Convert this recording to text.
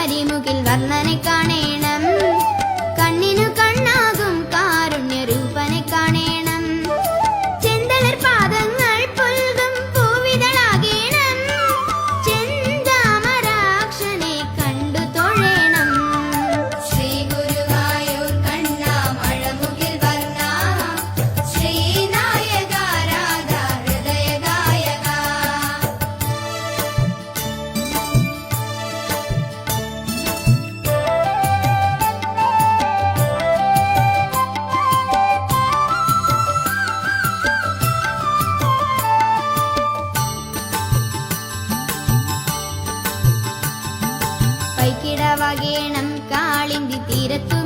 കരിമുകിൽ വർണ്ണനെ കാണേണം, കണ്ണിനു കണ്ണാകും കാരുണ്യരൂപനെ കാണേണം. ചെന്തളർ പാദങ്ങൾ പുൽകും പൂവിതളാകേണം, ചെന്താമരാക്ഷനെ കണ്ടു തൊഴേണം. ശ്രീ ഗുരുവായൂർ കണ്ണ മഴമുകിൽ വർണ്ണ, ശ്രീനായക രാധാ ഹൃദയ ഗായക. പൈക്കിടവകേണം കാളിന്തി തീരത്തു